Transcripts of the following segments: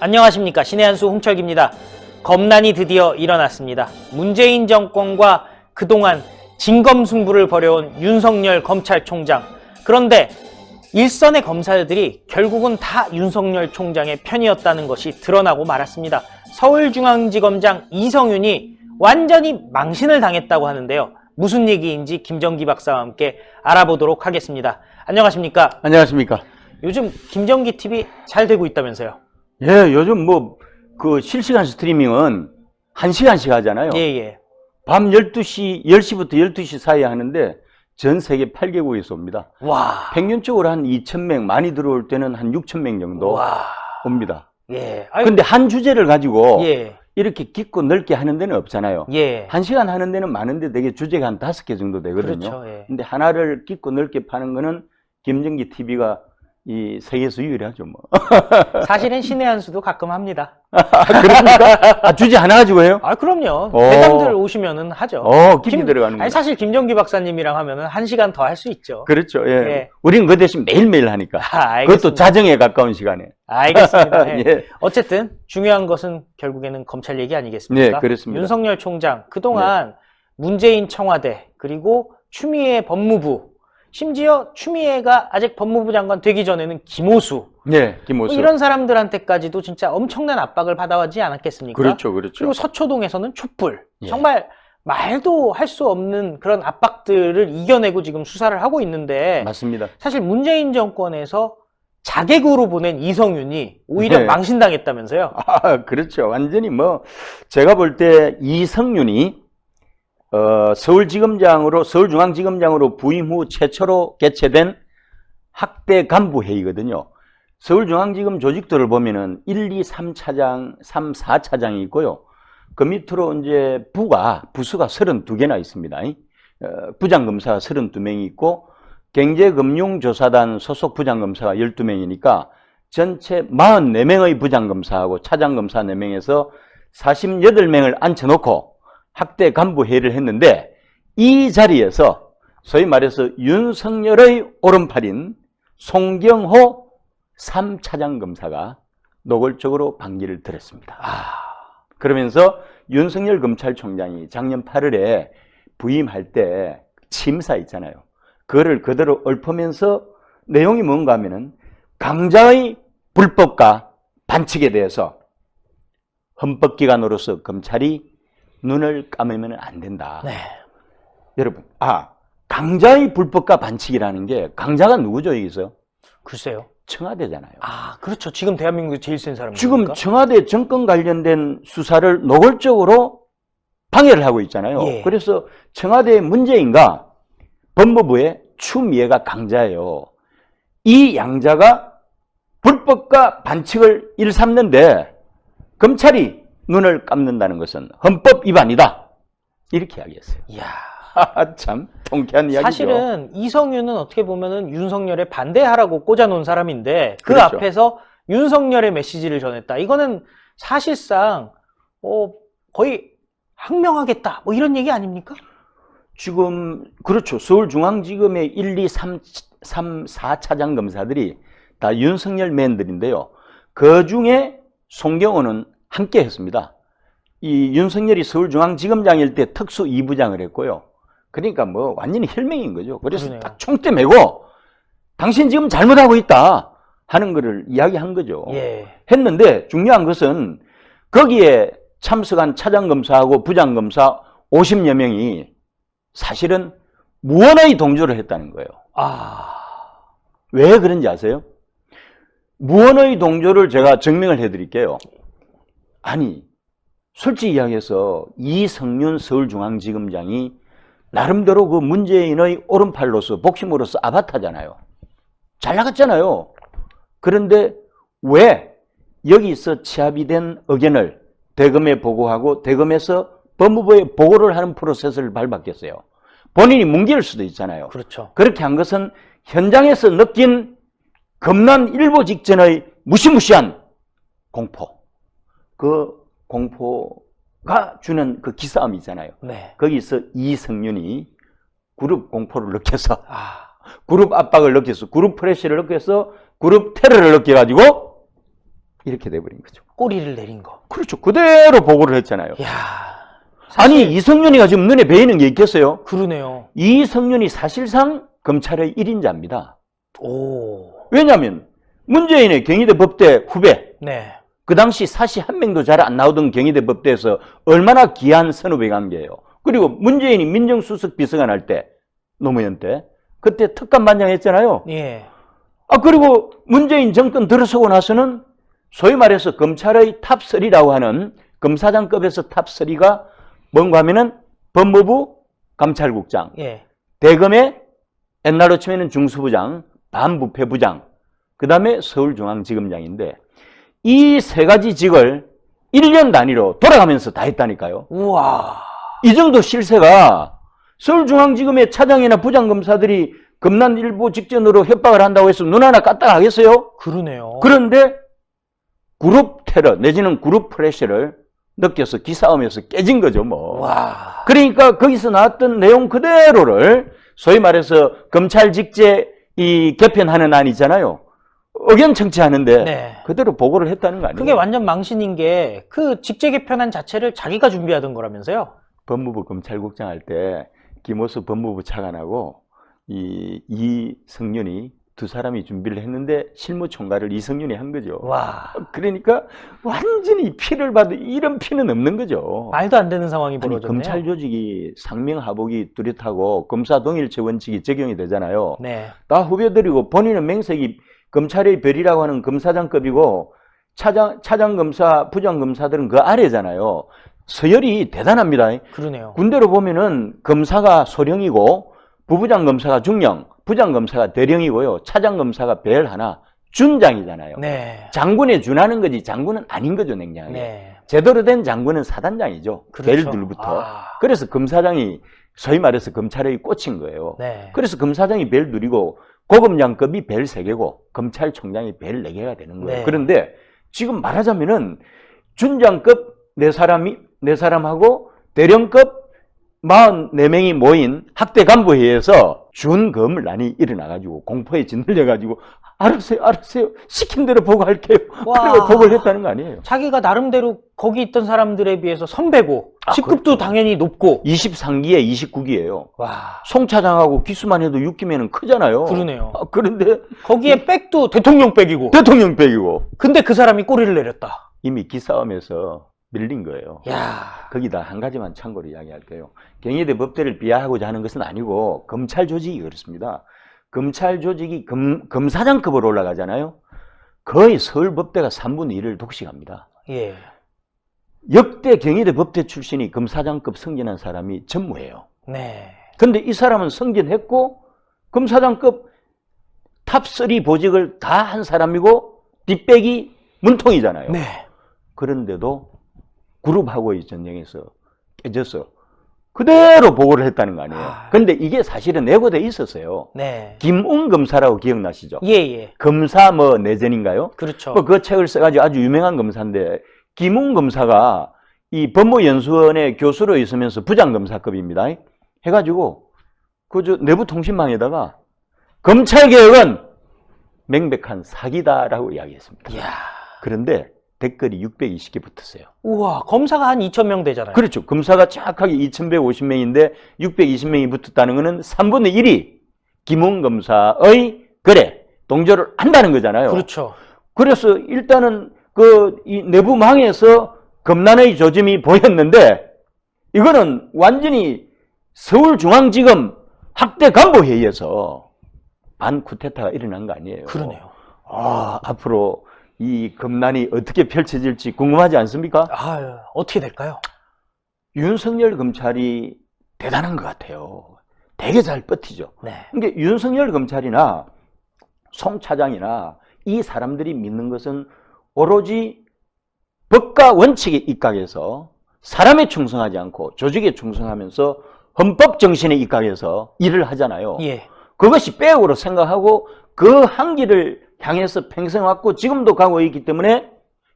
안녕하십니까. 신의 한수 홍철기입니다. 검난이 드디어 일어났습니다. 문재인 정권과 그동안 진검승부를 벌여온 윤석열 검찰총장. 그런데 일선의 검사들이 결국은 다 윤석열 총장의 편이었다는 것이 드러나고 말았습니다. 서울중앙지검장 이성윤이 완전히 망신을 당했다고 하는데요. 무슨 얘기인지 김정기 박사와 함께 알아보도록 하겠습니다. 안녕하십니까? 안녕하십니까? 요즘 김정기 TV 잘 되고 있다면서요? 예, 요즘 그 실시간 스트리밍은 1시간씩 하잖아요. 예. 밤 10시부터 12시 사이에 하는데 전 세계 8개국에서 옵니다. 와. 평균적으로 한 2,000명, 많이 들어올 때는 한 6,000명 정도 옵니다. 예. 근데 한 주제를 가지고 예. 이렇게 깊고 넓게 하는 데는 없잖아요. 예. 1시간 하는 데는 많은데 되게 주제가 한 5개 정도 되거든요. 그렇죠. 예. 근데 하나를 깊고 넓게 파는 거는 김정기 TV가 이 세계에서 유일하죠, 뭐. 사실은 신의 한수도 가끔 합니다. 그러니까 주제 하나 가지고 해요? 아, 그럼요. 대담들 오시면은 하죠. 깊이 들어가는구나. 아니, 사실 김정기 박사님이랑 하면은 1시간 더 할 수 있죠. 그렇죠. 예. 예. 우리는 그 대신 매일매일 하니까. 알겠습니다. 그것도 자정에 가까운 시간에. 알겠습니다. 예. 예. 어쨌든 중요한 것은 결국에는 검찰 얘기 아니겠습니까? 네, 그렇습니다. 윤석열 총장 그동안 문재인 청와대 그리고 추미애 법무부, 심지어 추미애가 아직 법무부 장관 되기 전에는 김오수, 네, 김오수. 이런 사람들한테까지도 진짜 엄청난 압박을 받아오지 않았겠습니까? 그렇죠. 그리고 서초동에서는 촛불. 예. 정말 말도 할 수 없는 그런 압박들을 이겨내고 지금 수사를 하고 있는데, 맞습니다. 사실 문재인 정권에서 자객으로 보낸 이성윤이 오히려 네. 망신당했다면서요? 그렇죠. 완전히 제가 볼 때 이성윤이 서울중앙지검장으로 부임 후 최초로 개최된 학대 간부 회의거든요. 서울중앙지검 조직도를 보면은 1, 2, 3차장, 3, 4차장이 있고요. 그 밑으로 이제 부수가 32개나 있습니다. 부장검사가 32명이 있고, 경제금융조사단 소속 부장검사가 12명이니까 전체 44명의 부장검사하고 차장검사 4명에서 48명을 앉혀놓고 학대 간부 회의를 했는데, 이 자리에서 소위 말해서 윤석열의 오른팔인 송경호 3차장 검사가 노골적으로 반기를 들었습니다. 그러면서 윤석열 검찰총장이 작년 8월에 부임할 때 침사 있잖아요. 그거를 그대로 읊으면서 내용이 뭔가 하면은 강자의 불법과 반칙에 대해서 헌법기관으로서 검찰이 눈을 감으면 안 된다. 네. 여러분, 강자의 불법과 반칙이라는 게 강자가 누구죠, 여기서? 글쎄요. 청와대잖아요. 그렇죠. 지금 대한민국에 제일 센 사람입니까? 지금 청와대 정권 관련된 수사를 노골적으로 방해를 하고 있잖아요. 예. 그래서 청와대의 문재인과 법무부의 추미애가 강자예요. 이 양자가 불법과 반칙을 일삼는데 검찰이 눈을 감는다는 것은 헌법 위반이다. 이렇게 이야기했어요. 이야. 참 통쾌한 이야기죠. 사실은 이성윤은 어떻게 보면은 윤석열에 반대하라고 꽂아놓은 사람인데 그 그렇죠. 앞에서 윤석열의 메시지를 전했다. 이거는 사실상 거의 항명하겠다. 이런 얘기 아닙니까? 지금 그렇죠. 서울중앙지검의 1, 2, 3, 4차장 검사들이 다 윤석열 맨들인데요. 그 중에 송경호는 함께 했습니다. 이 윤석열이 서울중앙지검장일 때 특수 2부장을 했고요. 그러니까 완전히 혈맹인 거죠. 그래서 그러네요. 딱 총대 메고 당신 지금 잘못하고 있다 하는 거를 이야기한 거죠. 예. 했는데 중요한 것은 거기에 참석한 차장검사하고 부장검사 50여 명이 사실은 무언의 동조를 했다는 거예요. 왜 그런지 아세요? 무언의 동조를 제가 증명을 해드릴게요. 아니, 솔직히 이야기해서 이성윤 서울중앙지검장이 나름대로 그 문재인의 오른팔로서 복심으로서 아바타잖아요. 잘 나갔잖아요. 그런데 왜 여기서 취합이 된 의견을 대검에 보고하고 대검에서 법무부에 보고를 하는 프로세스를 밟았겠어요? 본인이 뭉갤 수도 있잖아요. 그렇죠. 그렇게 한 것은 현장에서 느낀 검난 일보 직전의 무시무시한 공포. 그 공포 주는 그 기싸움이 있잖아요. 네. 거기서 이성윤이 그룹 공포를 느껴서 아, 그룹 압박을 느껴서 그룹 프레시를 느껴서 그룹 테러를 느껴가지고 이렇게 돼버린 거죠. 꼬리를 내린 거. 그렇죠. 그대로 보고를 했잖아요. 이야. 아니 이성윤이가 지금 눈에 베이는 게 있겠어요? 그러네요. 이성윤이 사실상 검찰의 1인자입니다. 오. 왜냐하면 문재인의 경희대 법대 후배, 네. 그 당시 사시 한 명도 잘 안 나오던 경희대 법대에서 얼마나 귀한 선후배 관계예요. 그리고 문재인이 민정수석 비서관 할 때, 노무현 때, 그때 특감반장 했잖아요. 예. 그리고 문재인 정권 들어서고 나서는 소위 말해서 검찰의 탑3라고 하는 검사장급에서 탑3가 뭔가 하면은 법무부 감찰국장, 예. 대검의 옛날로 치면은 중수부장, 반부패부장, 그 다음에 서울중앙지검장인데 이 세 가지 직을 1년 단위로 돌아가면서 다 했다니까요. 우와. 이 정도 실세가 서울중앙지검의 차장이나 부장검사들이 검난 일보 직전으로 협박을 한다고 해서 눈 하나 까딱 하겠어요? 그러네요. 그런데 그룹 테러 내지는 그룹 프레셔를 느껴서 기싸움에서 깨진 거죠, 뭐. 와. 그러니까 거기서 나왔던 내용 그대로를 소위 말해서 검찰 직제 이 개편하는 안 있잖아요. 의견 청취하는데 네. 그대로 보고를 했다는 거 아니에요? 그게 완전 망신인 게 그 직제 개편안 자체를 자기가 준비하던 거라면서요? 법무부 검찰국장 할 때 김호수 법무부 차관하고 이성윤이 두 사람이 준비를 했는데 실무총괄을 이성윤이 한 거죠. 와. 그러니까 완전히 피를 봐도 이런 피는 없는 거죠. 말도 안 되는 상황이 아니, 벌어졌네요. 검찰 조직이 상명하복이 뚜렷하고 검사 동일체 원칙이 적용이 되잖아요. 네. 다 후배들이고 본인은 맹색이 검찰의 별이라고 하는 검사장급이고 차장검사, 부장검사들은 그 아래잖아요. 서열이 대단합니다. 그러네요. 군대로 보면은 검사가 소령이고 부부장 검사가 중령, 부장 검사가 대령이고요. 차장 검사가 별 하나, 준장이잖아요. 네. 장군에 준하는 거지 장군은 아닌 거죠, 냉정하게. 네. 제대로 된 장군은 사단장이죠. 그렇죠. 벨들부터. 아. 그래서 검사장이 소위 말해서 검찰의 꽂힌 거예요. 네. 그래서 검사장이 벨 누리고 고검장급이 벨 3개고 검찰총장이 벨 4개가 되는 거예요. 네. 그런데 지금 말하자면은 준장급 4사람하고 대령급 44명이 모인 학대 간부회의에서 준검란이 일어나가지고 공포에 짓눌려가지고 알았어요. 시킨 대로 보고할게요. 와. 그리고 보고를 했다는 거 아니에요. 자기가 나름대로 거기 있던 사람들에 비해서 선배고 직급도 그렇죠. 당연히 높고 23기에 29기예요. 와. 송 차장하고 기수만 해도 6기면은 크잖아요. 그러네요. 그런데 거기에 백도 대통령 백이고 대통령 백이고 근데 그 사람이 꼬리를 내렸다. 이미 기싸움에서 밀린 거예요. 야. 거기다 한 가지만 참고로 이야기할게요. 경희대 법대를 비하하고자 하는 것은 아니고 검찰 조직이 그렇습니다. 검찰 조직이 검사장급으로 올라가잖아요. 거의 서울법대가 3분의 1을 독식합니다. 예. 역대 경희대 법대 출신이 검사장급 승진한 사람이 전무해요. 네. 근데 이 사람은 승진했고 검사장급 탑3 보직을 다 한 사람이고 뒷백이 문통이잖아요. 네. 그런데도 그룹하고의 전쟁에서 깨져서 그대로 보고를 했다는 거 아니에요. 근데 이게 사실은 내고돼 있었어요. 네. 김웅 검사라고 기억나시죠? 예. 검사 뭐 내전인가요? 그렇죠. 그 책을 써가지고 아주 유명한 검사인데 김웅 검사가 이 법무연수원의 교수로 있으면서 부장검사급입니다. 해가지고 그 내부 통신망에다가 검찰개혁은 명백한 사기다라고 이야기했습니다. 이야. 그런데 댓글이 620개 붙었어요. 우와, 검사가 한 2,000명 되잖아요. 그렇죠. 검사가 정확하게 2,150명인데 620명이 붙었다는 것은 3분의 1이 김웅 검사의 동조를 한다는 거잖아요. 그렇죠. 그래서 일단은 이 내부망에서 검난의 조짐이 보였는데 이거는 완전히 서울중앙지검 학대 간부회의에서 반쿠데타가 일어난 거 아니에요. 그러네요. 앞으로 이 검난이 어떻게 펼쳐질지 궁금하지 않습니까? 어떻게 될까요? 윤석열 검찰이 대단한 것 같아요. 되게 잘 버티죠. 네. 그러니까 윤석열 검찰이나 송 차장이나 이 사람들이 믿는 것은 오로지 법과 원칙에 입각해서 사람에 충성하지 않고 조직에 충성하면서 헌법 정신에 입각해서 일을 하잖아요. 예. 그것이 빼옥으로 생각하고 그 한길을 향해서 평생 왔고 지금도 가고 있기 때문에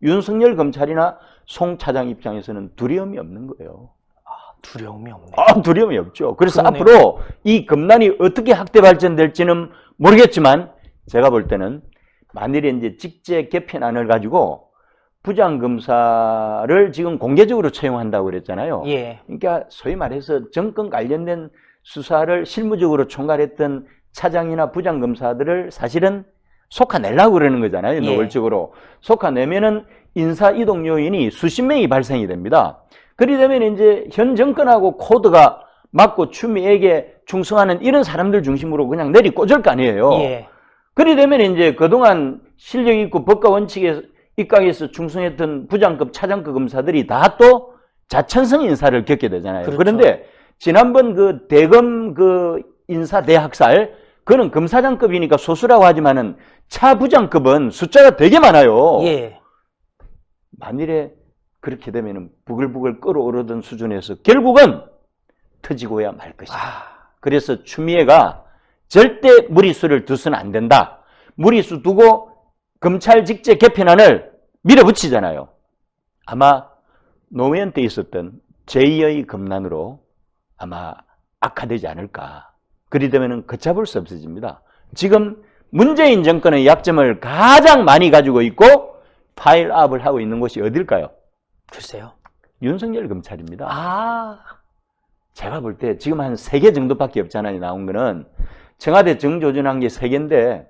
윤석열 검찰이나 송 차장 입장에서는 두려움이 없는 거예요. 두려움이 없네. 두려움이 없죠. 그래서 그러네요. 앞으로 이 검난이 어떻게 확대 발전될지는 모르겠지만 제가 볼 때는 만일에 이제 직제 개편안을 가지고 부장검사를 지금 공개적으로 채용한다고 그랬잖아요. 예. 그러니까 소위 말해서 정권 관련된 수사를 실무적으로 총괄했던 차장이나 부장검사들을 사실은 속아내려고 그러는 거잖아요. 예. 노골적으로. 속아내면은 인사 이동 요인이 수십 명이 발생이 됩니다. 그리 되면 이제 현 정권하고 코드가 맞고 추미애에게 충성하는 이런 사람들 중심으로 그냥 내리 꽂을 거 아니에요. 예. 그리 되면 이제 그동안 실력 있고 법과 원칙에 입각해서 충성했던 부장급, 차장급 검사들이 다 또 자천성 인사를 겪게 되잖아요. 그렇죠. 그런데 지난번 그 대검 그 인사 대학살, 그는 검사장급이니까 소수라고 하지만은 차부장급은 숫자가 되게 많아요. 예. 만일에 그렇게 되면은 부글부글 끓어오르던 수준에서 결국은 터지고야 말 것이다. 그래서 추미애가 절대 무리수를 두서는 안 된다. 무리수 두고 검찰 직제 개편안을 밀어붙이잖아요. 아마 노무현 때 있었던 제2의 검난으로 아마 악화되지 않을까. 그리 되면은 걷잡을 수 없어집니다. 지금 문재인 정권의 약점을 가장 많이 가지고 있고 파일업을 하고 있는 곳이 어딜까요? 글쎄요. 윤석열 검찰입니다. 제가 볼 때 지금 한 3개 정도밖에 없잖아요. 나온 거는. 청와대 정조준한 게 3개인데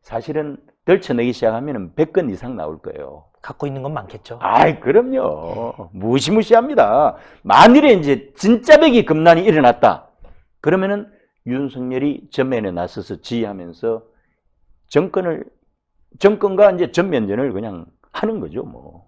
사실은 떨쳐내기 시작하면 100건 이상 나올 거예요. 갖고 있는 건 많겠죠. 그럼요. 무시무시합니다. 만일에 이제 진짜 백이 검난이 일어났다. 그러면은 윤석열이 전면에 나서서 지휘하면서 정권과 이제 전면전을 그냥 하는 거죠, 뭐.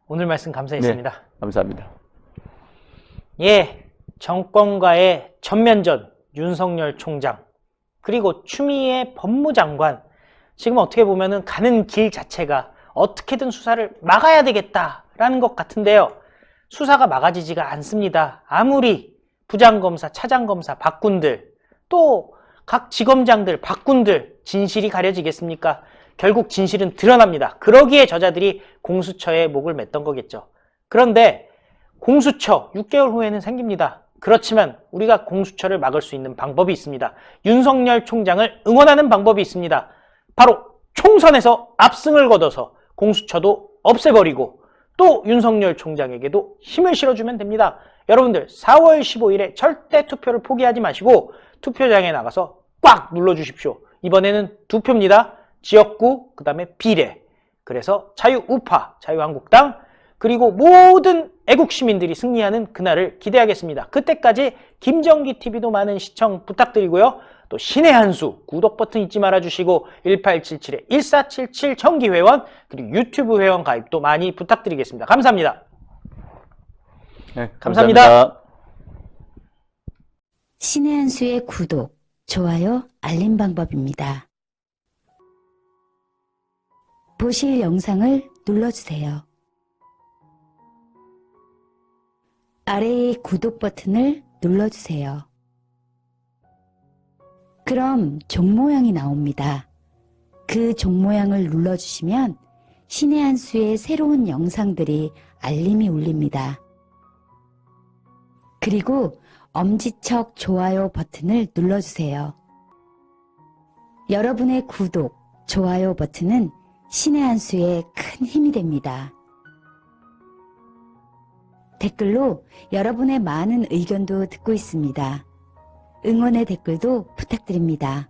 오늘 말씀 감사했습니다. 네, 감사합니다. 예, 정권과의 전면전, 윤석열 총장, 그리고 추미애 법무장관, 지금 어떻게 보면은 가는 길 자체가 어떻게든 수사를 막아야 되겠다라는 것 같은데요. 수사가 막아지지가 않습니다. 아무리 부장검사, 차장검사, 박군들, 또 각 지검장들, 박군들 진실이 가려지겠습니까? 결국 진실은 드러납니다. 그러기에 저자들이 공수처에 목을 맸던 거겠죠. 그런데 공수처 6개월 후에는 생깁니다. 그렇지만 우리가 공수처를 막을 수 있는 방법이 있습니다. 윤석열 총장을 응원하는 방법이 있습니다. 바로 총선에서 압승을 거둬서 공수처도 없애버리고 또 윤석열 총장에게도 힘을 실어주면 됩니다. 여러분들 4월 15일에 절대 투표를 포기하지 마시고 투표장에 나가서 꽉 눌러주십시오. 이번에는 2표입니다. 지역구, 그 다음에 비례. 그래서 자유우파, 자유한국당, 그리고 모든 애국시민들이 승리하는 그날을 기대하겠습니다. 그때까지 김정기 TV도 많은 시청 부탁드리고요. 또 신의 한수 구독 버튼 잊지 말아주시고 1877-1477 정기회원 그리고 유튜브 회원 가입도 많이 부탁드리겠습니다. 감사합니다. 네, 감사합니다. 신의 한수의 구독, 좋아요, 알림 방법입니다. 보실 영상을 눌러주세요. 아래의 구독 버튼을 눌러주세요. 그럼 종 모양이 나옵니다. 그 종 모양을 눌러주시면 신의 한수의 새로운 영상들이 알림이 울립니다. 그리고 엄지척 좋아요 버튼을 눌러주세요. 여러분의 구독, 좋아요 버튼은 신의 한수에 큰 힘이 됩니다. 댓글로 여러분의 많은 의견도 듣고 있습니다. 응원의 댓글도 부탁드립니다.